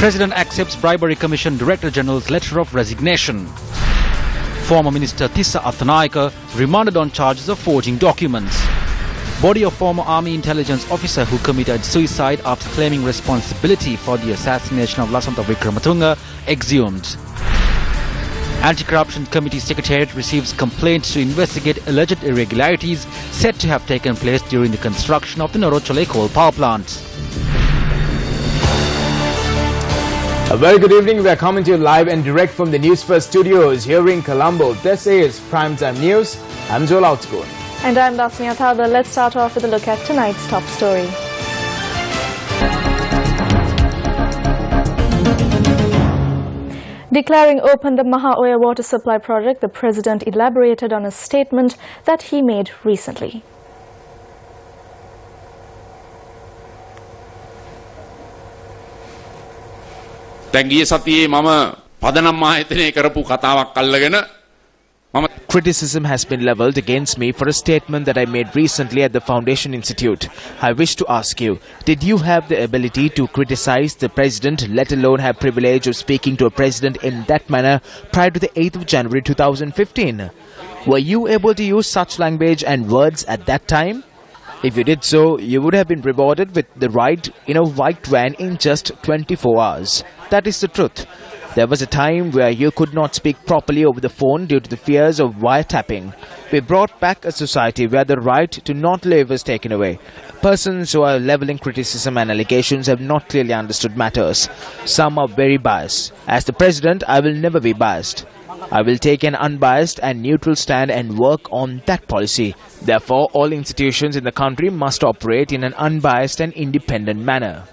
President accepts Bribery Commission Director General's letter of resignation. Former Minister Tissa Athanayake remanded on charges of forging documents. Body of former Army intelligence officer who committed suicide after claiming responsibility for the assassination of Lasantha Wickremesinghe exhumed. Anti-Corruption Committee Secretariat receives complaints to investigate alleged irregularities said to have taken place during the construction of the Norochole coal power plant. A very good evening. We are coming to you live and direct from the Newsfirst studios here in Colombo. This is Primetime News. I'm Joel Outscoon. And I'm Dasmia Thada. Let's start off with a look at tonight's top story. Declaring open the Maha Oya water supply project, the President elaborated on a statement that he made recently. Criticism has been levelled against me for a statement that I made recently at the Foundation Institute. I wish to ask you, did you have the ability to criticize the President, let alone have privilege of speaking to a President in that manner prior to the 8th of January 2015? Were you able to use such language and words at that time? If you did so, you would have been rewarded with the ride in a white van in just 24 hours. That is the truth. There was a time where you could not speak properly over the phone due to the fears of wiretapping. We brought back a society where the right to not live was taken away. Persons who are levelling criticism and allegations have not clearly understood matters. Some are very biased. As the President, I will never be biased. I will take an unbiased and neutral stand and work on that policy. Therefore, all institutions in the country must operate in an unbiased and independent manner.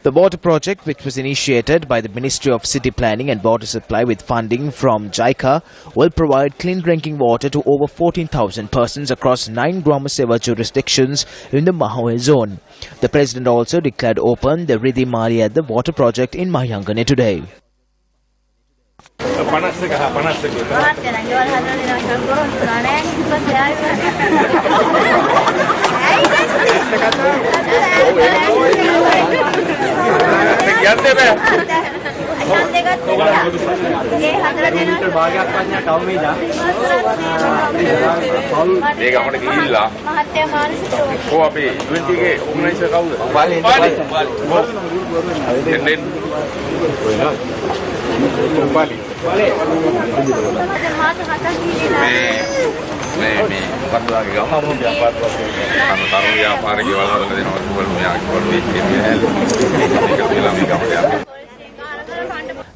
The water project, which was initiated by the Ministry of City Planning and Water Supply with funding from JICA, will provide clean drinking water to over 14,000 persons across 9 Grama Seva jurisdictions in the Mahawe zone. The President also declared open the Riddhi Mali at the water project in Mahayangane today.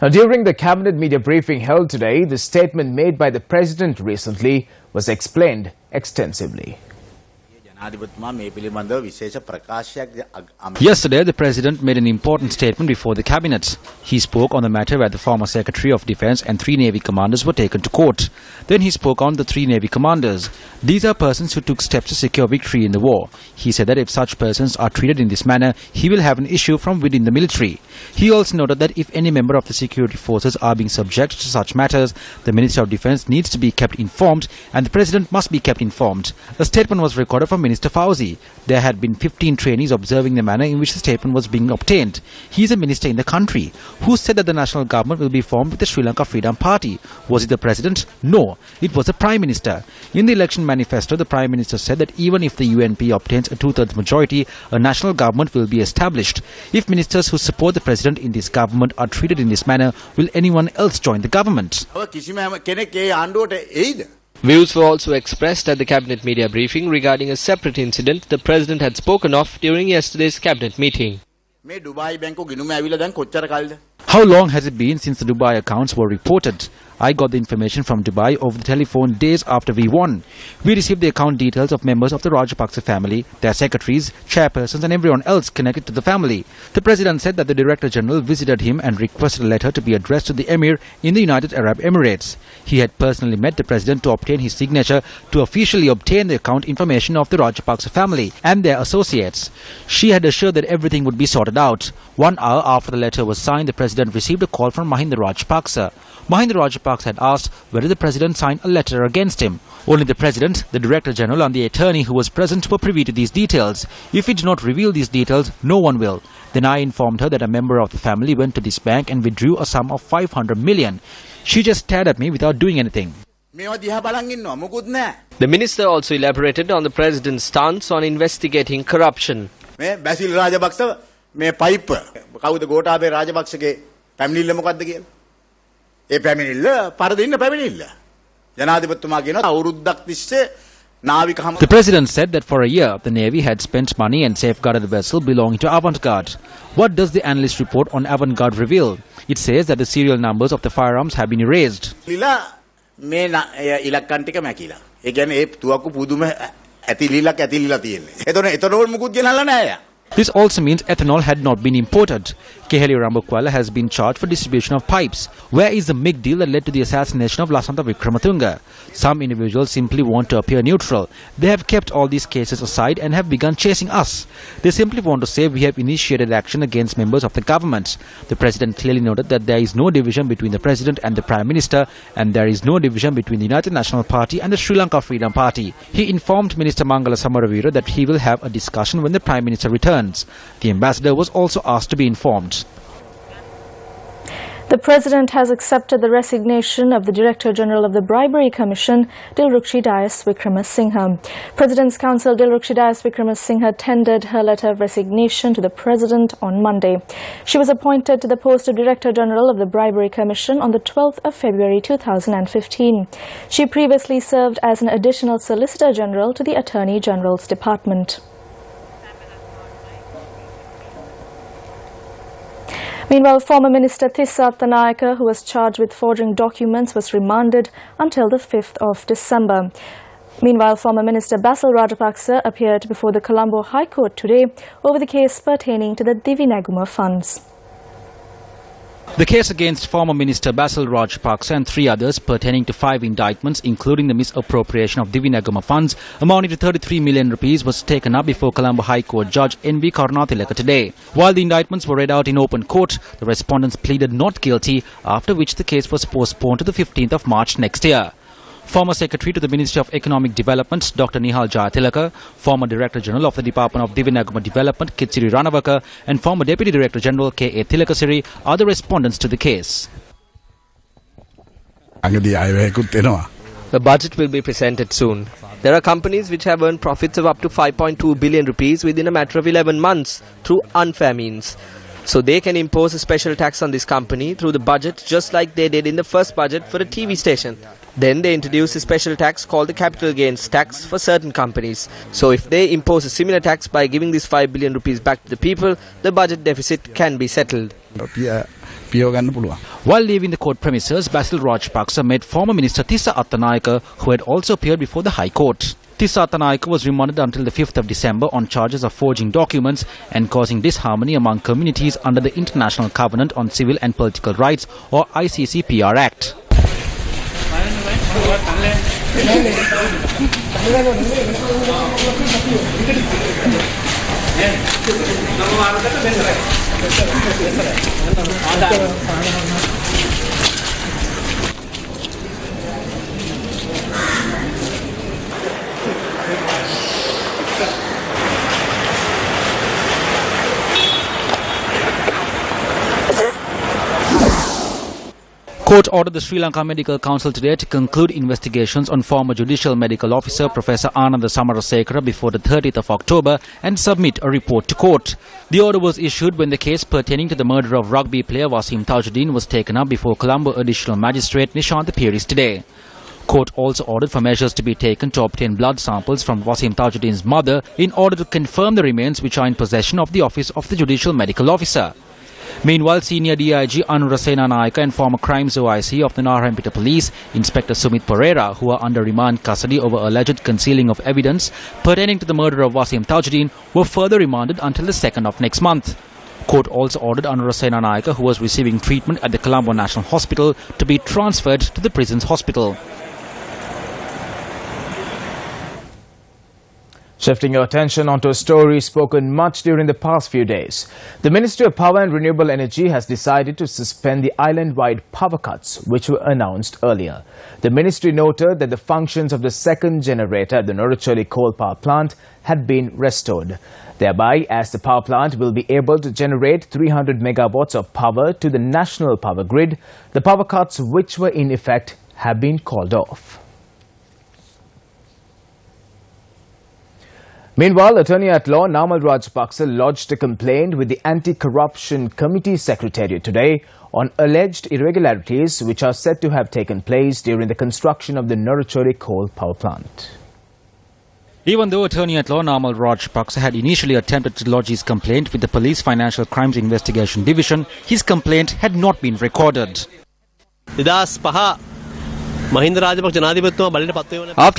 Now, during the cabinet media briefing held today, the statement made by the President recently was explained extensively. Yesterday, the President made an important statement before the Cabinet. He spoke on the matter where the former Secretary of Defence and 3 Navy commanders were taken to court. Then he spoke on the 3 Navy commanders. These are persons who took steps to secure victory in the war. He said that if such persons are treated in this manner, he will have an issue from within the military. He also noted that if any member of the security forces are being subject to such matters, the Minister of Defence needs to be kept informed and the President must be kept informed. A statement was recorded from Minister Fauzi. There had been 15 trainees observing the manner in which the statement was being obtained. He is a minister in the country. Who said that the national government will be formed with the Sri Lanka Freedom Party? Was it the President? No, it was the Prime Minister. In the election manifesto, the Prime Minister said that even if the UNP obtains a 2/3 majority, a national government will be established. If ministers who support the President in this government are treated in this manner, will anyone else join the government? Views were also expressed at the Cabinet media briefing regarding a separate incident the President had spoken of during yesterday's Cabinet meeting. How long has it been since the Dubai accounts were reported? I got the information from Dubai over the telephone days after we won. We received the account details of members of the Rajapaksa family, their secretaries, chairpersons and everyone else connected to the family. The President said that the Director General visited him and requested a letter to be addressed to the Emir in the United Arab Emirates. He had personally met the President to obtain his signature to officially obtain the account information of the Rajapaksa family and their associates. She had assured that everything would be sorted out. 1 hour after the letter was signed, the President received a call from Mahinda Rajapaksa. Mahinda Rajapaksa had asked whether the president signed a letter against him. Only the president, the director general and the attorney who was present were privy to these details. If he did not reveal these details, no one will. Then I informed her that a member of the family went to this bank and withdrew a sum of 500 million. She just stared at me without doing anything. The minister also elaborated on the president's stance on investigating corruption. Basil Rajapakse me pipe කවුද ගෝඨාභය රාජපක්ෂගේ පැමිණිල්ල මොකද්ද කියලා. ඒ පැමිණිල්ල පරදින්න පැමිණිල්ල. ජනාධිපතිතුමා කියනවා අවුරුද්දක් තිස්සේ නාවික හම. The president said that for a year the Navy had spent money and safeguarded a vessel belonging to Avantgarde. What does the analyst report on Avantgarde reveal? It says that the serial numbers of the firearms have been erased. මේ ඉලක්කම් ටික මැකිලා. ඒ කියන්නේ ඒ තුවක්කු පුදුම ඇතිලිලක් ඇතිලිලා තියෙන්නේ. එතන මුකුත් ගෙනල්ලා නැහැ. This also means ethanol had not been imported. Keheli Rambukwala has been charged for distribution of pipes. Where is the MIG deal that led to the assassination of Lasantha Wickremesinghe? Some individuals simply want to appear neutral. They have kept all these cases aside and have begun chasing us. They simply want to say we have initiated action against members of the government. The president clearly noted that there is no division between the president and the prime minister, and there is no division between the United National Party and the Sri Lanka Freedom Party. He informed Minister Mangala Samaravira that he will have a discussion when the prime minister returns. The ambassador was also asked to be informed. The President has accepted the resignation of the Director General of the Bribery Commission, Dilrukshi Dias Wickremesinghe. President's Counsel Dilrukshi Dias Wickremesinghe tendered her letter of resignation to the President on Monday. She was appointed to the post of Director General of the Bribery Commission on the 12th of February 2015. She previously served as an additional Solicitor General to the Attorney General's Department. Meanwhile, former Minister Tissa Attanayake, who was charged with forging documents, was remanded until the 5th of December. Meanwhile, former Minister Basil Rajapakse appeared before the Colombo High Court today over the case pertaining to the Divi Neguma funds. The case against former Minister Basil Rajapakse and 3 others pertaining to 5 indictments, including the misappropriation of Divi Neguma funds amounting to 33 million rupees, was taken up before Colombo High Court Judge N.V. Karunatilaka today. While the indictments were read out in open court, the respondents pleaded not guilty, after which the case was postponed to the 15th of March next year. Former Secretary to the Ministry of Economic Development, Dr. Nihal Jayatilaka, former Director General of the Department of Divi Neguma Development, Kitsiri Ranawaka, and former Deputy Director General, K.A. Tilakasiri, are the respondents to the case. The budget will be presented soon. There are companies which have earned profits of up to 5.2 billion rupees within a matter of 11 months through unfair means. So they can impose a special tax on this company through the budget, just like they did in the first budget for a TV station. Then they introduced a special tax called the capital gains tax for certain companies. So if they impose a similar tax by giving this 5 billion rupees back to the people, the budget deficit can be settled. While leaving the court premises, Basil Rajapaksa met former Minister Tissa Attanayake, who had also appeared before the High Court. Tissa Attanayake was remanded until the 5th of December on charges of forging documents and causing disharmony among communities under the International Covenant on Civil and Political Rights, or ICCPR Act. Court ordered the Sri Lanka Medical Council today to conclude investigations on former Judicial Medical Officer Professor Ananda Samarasekara before the 30th of October and submit a report to court. The order was issued when the case pertaining to the murder of rugby player Wasim Tajuddin was taken up before Colombo Additional Magistrate Nishant Piris today. Court also ordered for measures to be taken to obtain blood samples from Wasim Tajuddin's mother in order to confirm the remains which are in possession of the Office of the Judicial Medical Officer. Meanwhile, senior DIG Anurasena Naika and former Crimes OIC of the Narayanpeta Police, Inspector Sumit Pereira, who are under remand custody over alleged concealing of evidence pertaining to the murder of Wasim Tajuddin, were further remanded until the 2nd of next month. Court also ordered Anurasena Naika, who was receiving treatment at the Colombo National Hospital, to be transferred to the prison's hospital. Shifting your attention onto a story spoken much during the past few days. The Ministry of Power and Renewable Energy has decided to suspend the island-wide power cuts which were announced earlier. The ministry noted that the functions of the second generator at the Noracholi coal power plant had been restored. Thereby, as the power plant will be able to generate 300 megawatts of power to the national power grid, the power cuts which were in effect have been called off. Meanwhile, Attorney-at-Law Namal Rajapaksa lodged a complaint with the Anti-Corruption Committee Secretariat today on alleged irregularities which are said to have taken place during the construction of the Noracholi coal power plant. Even though Attorney-at-Law Namal Rajapaksa had initially attempted to lodge his complaint with the Police Financial Crimes Investigation Division, his complaint had not been recorded. After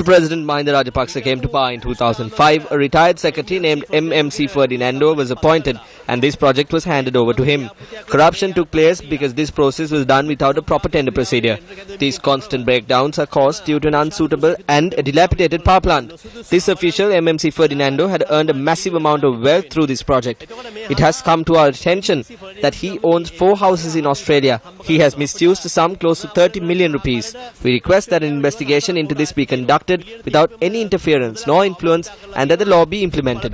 President Mahinda Rajapaksa came to power in 2005, a retired secretary named MMC Ferdinando was appointed and this project was handed over to him. Corruption took place because this process was done without a proper tender procedure. These constant breakdowns are caused due to an unsuitable and a dilapidated power plant. This official, MMC Ferdinando, had earned a massive amount of wealth through this project. It has come to our attention that he owns 4 houses in Australia. He has misused a sum close to 30 million rupees. We request that an investigation into this be conducted without any interference nor influence and that the law be implemented.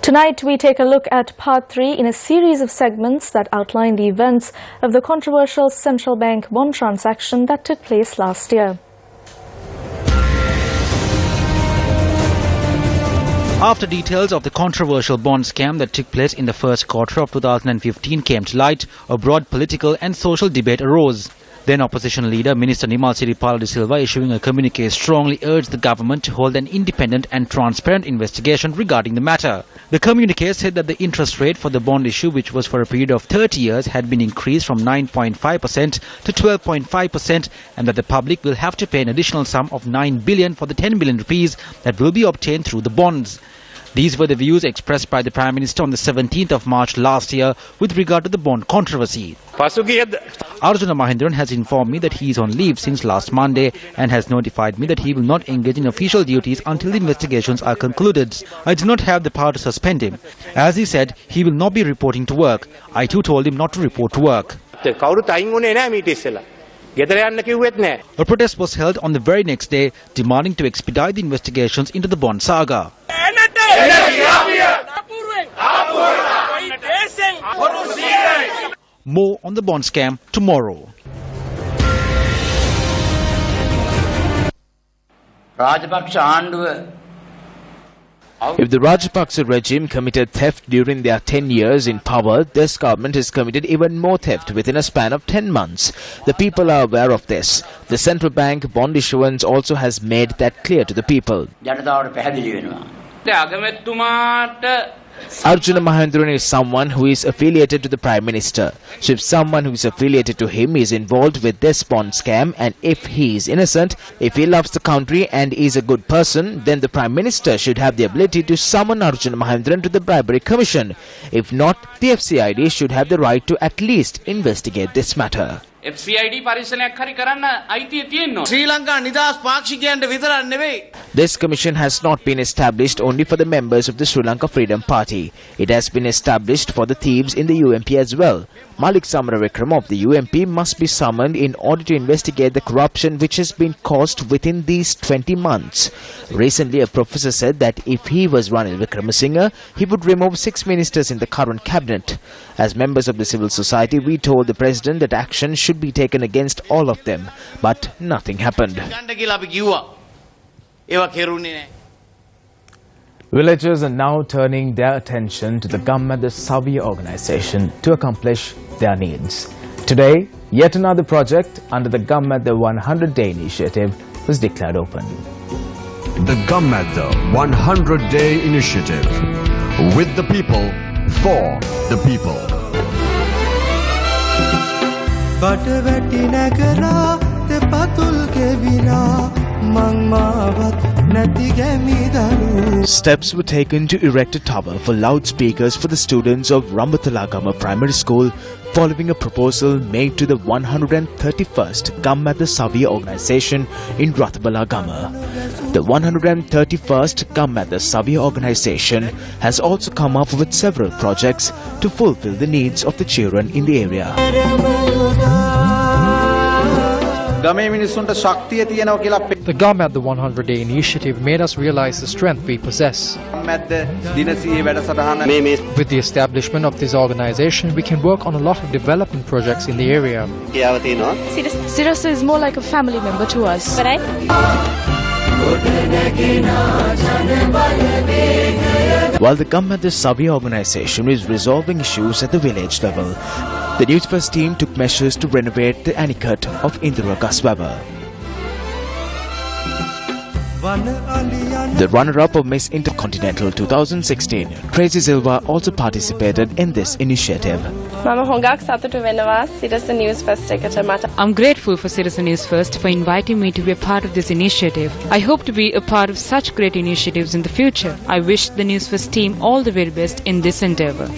Tonight we take a look at part 3 in a series of segments that outline the events of the controversial central bank bond transaction that took place last year. After details of the controversial bond scam that took place in the first quarter of 2015 came to light, a broad political and social debate arose. Then opposition leader Minister Namal de Silva, issuing a communiqué, strongly urged the government to hold an independent and transparent investigation regarding the matter. The communiqué said that the interest rate for the bond issue, which was for a period of 30 years, had been increased from 9.5% to 12.5% and that the public will have to pay an additional sum of 9 billion for the 10 billion rupees that will be obtained through the bonds. These were the views expressed by the Prime Minister on the 17th of March last year with regard to the bond controversy. Arjuna Mahendran has informed me that he is on leave since last Monday and has notified me that he will not engage in official duties until the investigations are concluded. I do not have the power to suspend him. As he said, he will not be reporting to work. I too told him not to report to work. A protest was held on the very next day, demanding to expedite the investigations into the bond saga. More on the bond scam tomorrow. If the Rajapaksa regime committed theft during their 10 years in power, this government has committed even more theft within a span of 10 months. The people are aware of this. The central bank bond issuance also has made that clear to the people. Arjuna Mahendran is someone who is affiliated to the Prime Minister. So if someone who is affiliated to him is involved with this bond scam, and if he is innocent, if he loves the country and is a good person, then the Prime Minister should have the ability to summon Arjuna Mahendran to the Bribery Commission. If not, the FCID should have the right to at least investigate this matter. FCID පරිශනයක් හරි කරන්න අයිතිය තියෙනවා. ශ්‍රී ලංකා නිදහස් පාක්ෂිකයන්ට විතරක් නෙවෙයි. This commission has not been established only for the members of the Sri Lanka Freedom Party. It has been established for the thieves in the UMP as well. Malik Samaravikrama of the UMP must be summoned in order to investigate the corruption which has been caused within these 20 months. Recently, a professor said that if he was Ranil Wickremesinghe, he would remove 6 ministers in the current cabinet. As members of the civil society, we told the president that action should be taken against all of them, but nothing happened. Villagers are now turning their attention to the Gamma the Savia organization to accomplish their needs. Today, yet another project under the Gamma the 100-day initiative was declared open. The Gamma the 100-day initiative, with the people, for the people. බටවැටි නැගලා දෙපතුල් ගෙවිලා මං මාවත් Steps were taken to erect a tower for loudspeakers for the students of Rambathalagama Primary School following a proposal made to the 131st Gammatha Savia organisation in Rathabalagama. The 131st Gammatha Savia organisation has also come up with several projects to fulfill the needs of the children in the area. The Gammatha 100-day initiative made us realize the strength we possess. With the establishment of this organization, we can work on a lot of development projects in the area. Sirasa is more like a family member to us. While the Gammatha Savia organisation is resolving issues at the village level, the Newsfirst team took measures to renovate the Anicut of Indira Gaswava. The runner-up of Miss Intercontinental 2016, Tracy Silva, also participated in this initiative. I'm grateful for Citizen News First for inviting me to be a part of this initiative. I hope to be a part of such great initiatives in the future. I wish the News First team all the very best in this endeavour.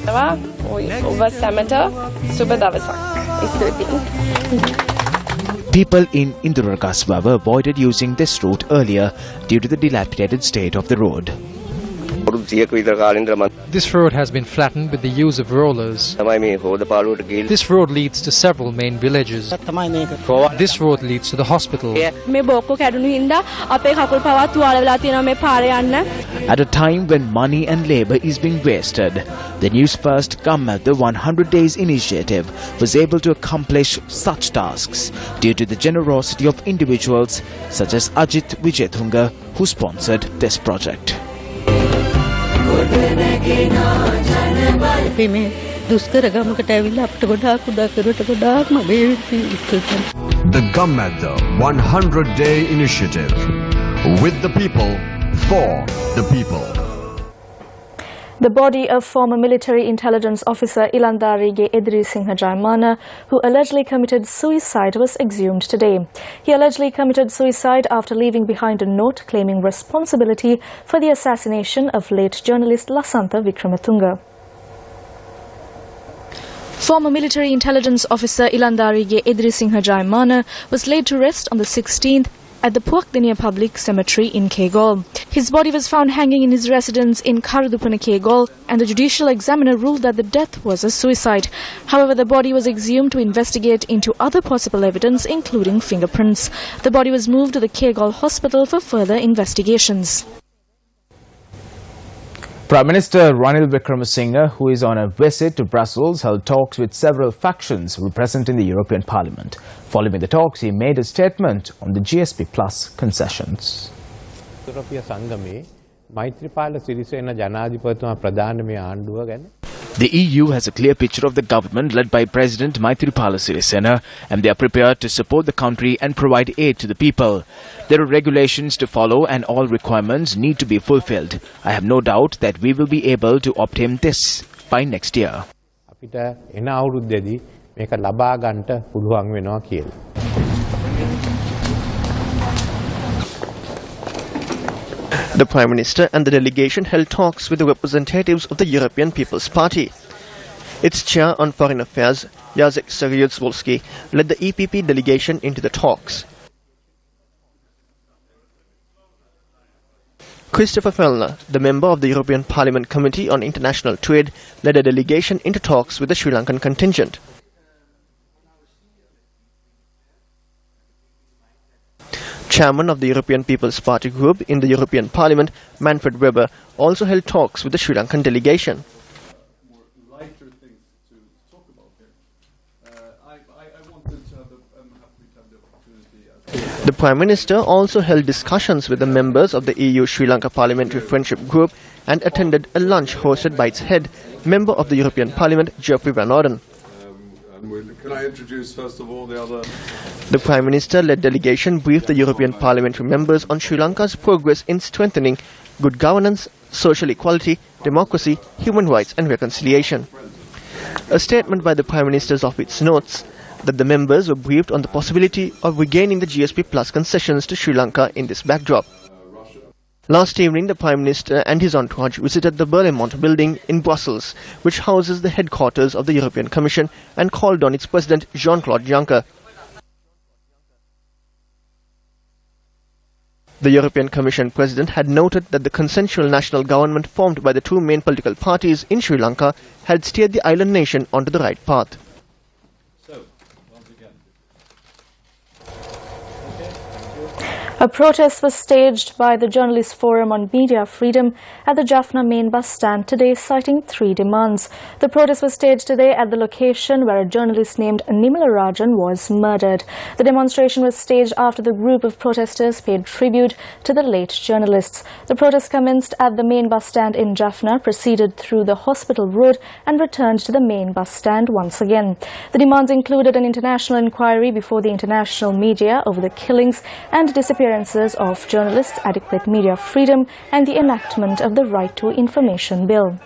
People in Indira Gaswava avoided using this route earlier due to the dilapidated state of the road. This road has been flattened with the use of rollers. This road leads to several main villages. This road leads to the hospital. At a time when money and labour is being wasted, the Newsfirst Gammatha 100 Days initiative was able to accomplish such tasks due to the generosity of individuals such as Ajit Wijetunga, who sponsored this project. The Gammatha 100-day initiative. With the people, for the people. The body of former military intelligence officer Ilandarige Edrisinghe Jaimana, who allegedly committed suicide, was exhumed today. He allegedly committed suicide after leaving behind a note claiming responsibility for the assassination of late journalist Lasantha Wickremesinghe. Former military intelligence officer Ilandarige Edrisinghe Jaimana was laid to rest on the 16th at the Puakdenia Public Cemetery in Kegol. His body was found hanging in his residence in Karudupana, Kegol, and the judicial examiner ruled that the death was a suicide. However, the body was exhumed to investigate into other possible evidence, including fingerprints. The body was moved to the Kegol hospital for further investigations. Prime Minister Ranil Wickremesinghe, who is on a visit to Brussels, held talks with several factions representing the European Parliament. Following the talks, he made a statement on the GSP Plus concessions. The EU has a clear picture of the government led by President Maithripala Sirisena, and they are prepared to support the country and provide aid to the people. There are regulations to follow and all requirements need to be fulfilled. I have no doubt that we will be able to obtain this by next year. The Prime Minister and the delegation held talks with the representatives of the European People's Party. Its chair on foreign affairs, Jacek Saryusz-Wolski, led the EPP delegation into the talks. Christopher Fellner, the member of the European Parliament Committee on International Trade, led a delegation into talks with the Sri Lankan contingent. Chairman of the European People's Party group in the European Parliament, Manfred Weber, also held talks with the Sri Lankan delegation. The Prime Minister also held discussions with the members of the EU-Sri Lanka Parliamentary Friendship Group and attended a lunch hosted by its head, member of the European Parliament, Geoffrey Van Orden. Can I introduce first of all the other? The Prime Minister-led delegation briefed the European parliamentary members on Sri Lanka's progress in strengthening good governance, social equality, democracy, human rights and reconciliation. A statement by the Prime Minister's office notes that the members were briefed on the possibility of regaining the GSP Plus concessions to Sri Lanka in this backdrop. Last evening, the Prime Minister and his entourage visited the Berlaymont building in Brussels, which houses the headquarters of the European Commission, and called on its President Jean-Claude Juncker. The European Commission President had noted that the consensual national government formed by the two main political parties in Sri Lanka had steered the island nation onto the right path. A protest was staged by the Journalist Forum on Media Freedom at the Jaffna main bus stand today, citing 3 demands. The protest was staged today at the location where a journalist named Namal was murdered. The demonstration was staged after the group of protesters paid tribute to the late journalists. The protest commenced at the main bus stand in Jaffna, proceeded through the Hospital Road and returned to the main bus stand once again. The demands included an international inquiry before the international media over the killings and disappearances of journalists, adequate media freedom and the enactment of the Right to Information Bill.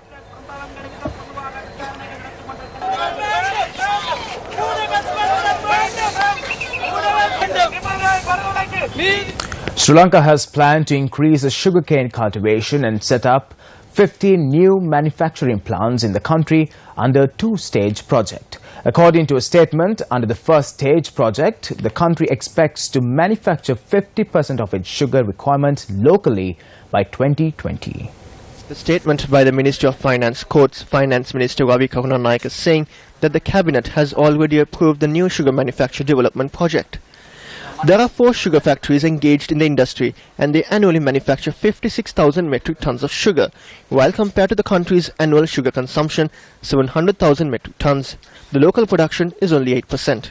Sri Lanka has planned to increase the sugarcane cultivation and set up 15 new manufacturing plants in the country under a two-stage project. According to a statement, under the first stage project, the country expects to manufacture 50% of its sugar requirements locally by 2020. The statement by the Ministry of Finance quotes Finance Minister Ravi Karunanayake saying that the Cabinet has already approved the new sugar manufacture development project. There are 4 sugar factories engaged in the industry, and they annually manufacture 56,000 metric tons of sugar, while compared to the country's annual sugar consumption, 700,000 metric tons, the local production is only 8%.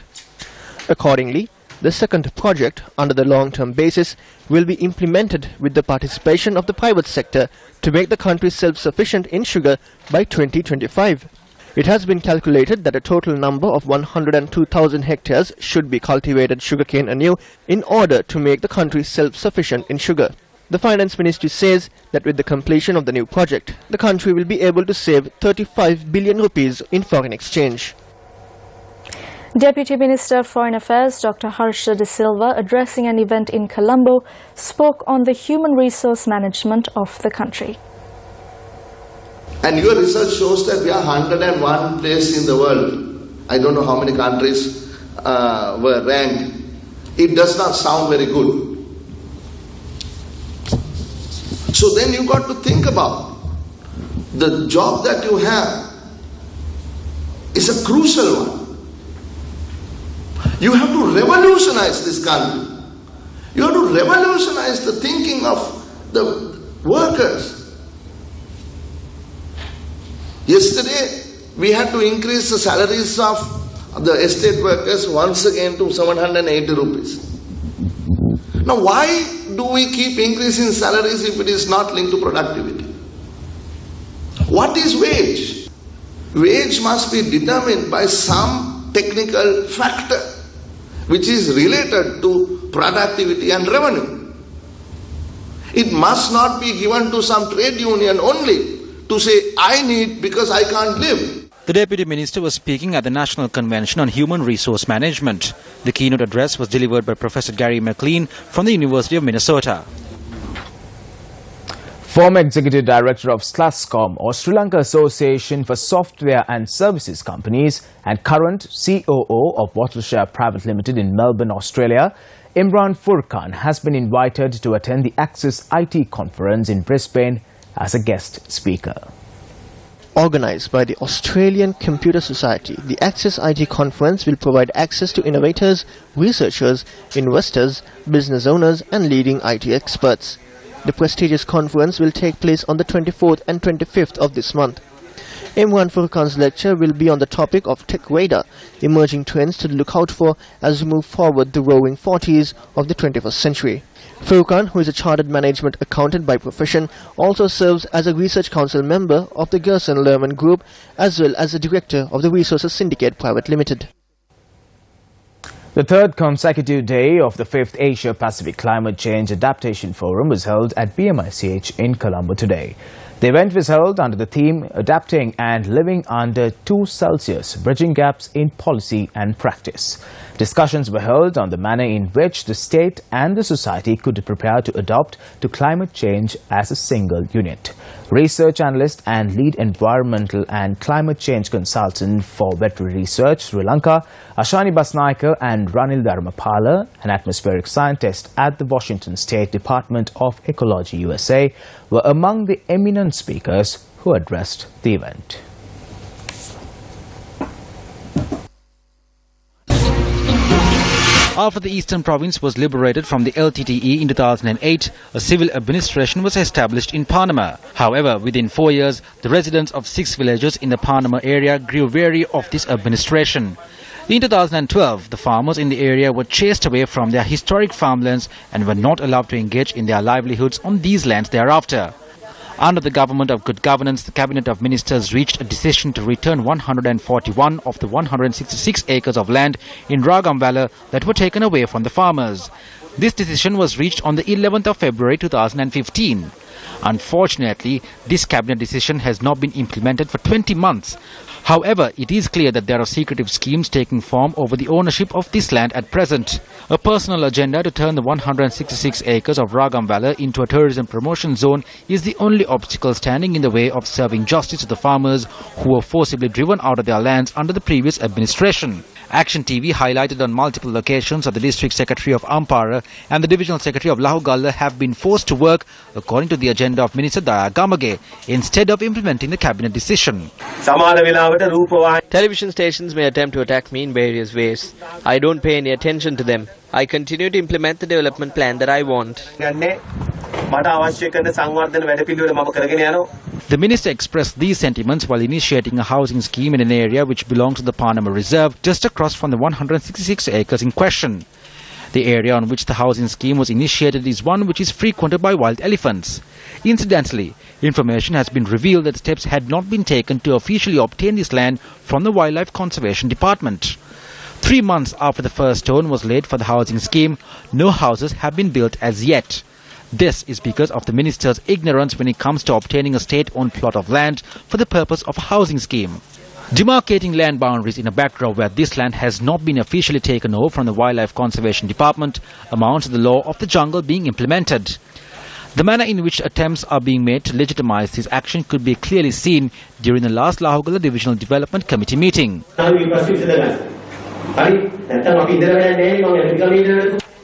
Accordingly, the second project, under the long-term basis, will be implemented with the participation of the private sector to make the country self-sufficient in sugar by 2025. It has been calculated that a total number of 102,000 hectares should be cultivated sugarcane anew in order to make the country self-sufficient in sugar. The Finance Ministry says that with the completion of the new project, the country will be able to save 35 billion rupees in foreign exchange. Deputy Minister of Foreign Affairs Dr. Harsha De Silva, addressing an event in Colombo, spoke on the human resource management of the country. And your research shows that we are 101 place in the world. I don't know how many countries were ranked. It does not sound very good. So then you got to think about the job that you have is a crucial one. You have to revolutionize this country. You have to revolutionize the thinking of the workers. Yesterday, we had to increase the salaries of the estate workers once again to 780 rupees. Now, why do we keep increasing salaries if it is not linked to productivity? What is wage? Wage must be determined by some technical factor which is related to productivity and revenue. It must not be given to some trade union only to say, I need because I can't live. The Deputy Minister was speaking at the National Convention on Human Resource Management. The keynote address was delivered by Professor Gary McLean from the University of Minnesota. Former Executive Director of SLASCOM, or Sri Lanka Association for Software and Services Companies, and current COO of Wattleshare Private Limited in Melbourne, Australia, Imran Furqan has been invited to attend the Access IT conference in Brisbane as a guest speaker. Organised by the Australian Computer Society, the Access IT conference will provide access to innovators, researchers, investors, business owners and leading IT experts. The prestigious conference will take place on the 24th and 25th of this month. Imran Furqan's lecture will be on the topic of tech radar, emerging trends to look out for as we move forward the roaring 40s of the 21st century. Furqan, who is a chartered management accountant by profession, also serves as a Research Council member of the Gerson Lerman Group as well as the director of the Resources Syndicate Private Limited. The third consecutive day of the 5th Asia-Pacific Climate Change Adaptation Forum was held at BMICH in Colombo today. The event was held under the theme Adapting and Living Under 2 Celsius, Bridging Gaps in Policy and Practice. Discussions were held on the manner in which the state and the society could prepare to adapt to climate change as a single unit. Research analyst and lead environmental and climate change consultant for Veterinary Research, Sri Lanka, Ashani Basnaika, and Ranil Dharmapala, an atmospheric scientist at the Washington State Department of Ecology, USA, were among the eminent speakers who addressed the event. After the eastern province was liberated from the LTTE in 2008, a civil administration was established in Panama. However, within 4 years, the residents of 6 villages in the Panama area grew weary of this administration. In 2012, the farmers in the area were chased away from their historic farmlands and were not allowed to engage in their livelihoods on these lands thereafter. Under the government of good governance, the Cabinet of Ministers reached a decision to return 141 of the 166 acres of land in Ragambala that were taken away from the farmers. This decision was reached on the 11th of February 2015. Unfortunately, this cabinet decision has not been implemented for 20 months. However, it is clear that there are secretive schemes taking form over the ownership of this land at present. A personal agenda to turn the 166 acres of Ragambala into a tourism promotion zone is the only obstacle standing in the way of serving justice to the farmers who were forcibly driven out of their lands under the previous administration. Action TV highlighted on multiple locations that the District Secretary of Ampara and the Divisional Secretary of Lahugalla have been forced to work according to the agenda of Minister Daya Gamage instead of implementing the cabinet decision. Television stations may attempt to attack me in various ways. I don't pay any attention to them. I continue to implement the development plan that I want. The minister expressed these sentiments while initiating a housing scheme in an area which belongs to the Panama Reserve just across from the 166 acres in question. The area on which the housing scheme was initiated is one which is frequented by wild elephants. Incidentally, information has been revealed that steps had not been taken to officially obtain this land from the Wildlife Conservation Department. 3 months after the first stone was laid for the housing scheme, no houses have been built as yet. This is because of the minister's ignorance when it comes to obtaining a state-owned plot of land for the purpose of a housing scheme. Demarcating land boundaries in a backdrop where this land has not been officially taken over from the Wildlife Conservation Department amounts to the law of the jungle being implemented. The manner in which attempts are being made to legitimize this action could be clearly seen during the last Lahugalla Divisional Development Committee meeting.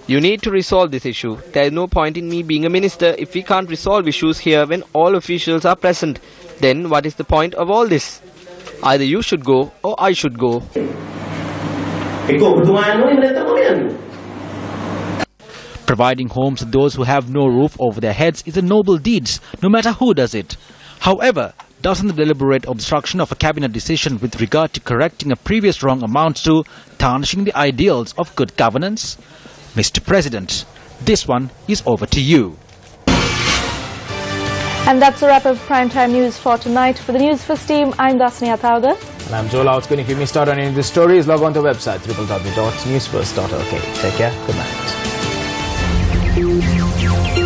You need to resolve this issue. There is no point in me being a minister if we can't resolve issues here when all officials are present. Then what is the point of all this? Either you should go or I should go. Providing homes to those who have no roof over their heads is a noble deed, no matter who does it. However, doesn't the deliberate obstruction of a cabinet decision with regard to correcting a previous wrong amount to tarnishing the ideals of good governance? Mr. President, this one is over to you. And that's a wrap of Primetime News for tonight. For the Newsfirst team, I'm Dasni Athauda. And I'm Joel Outskin. If you missed out on any of the stories, log on to our website, www.newsfirst.lk. Take care. Good night.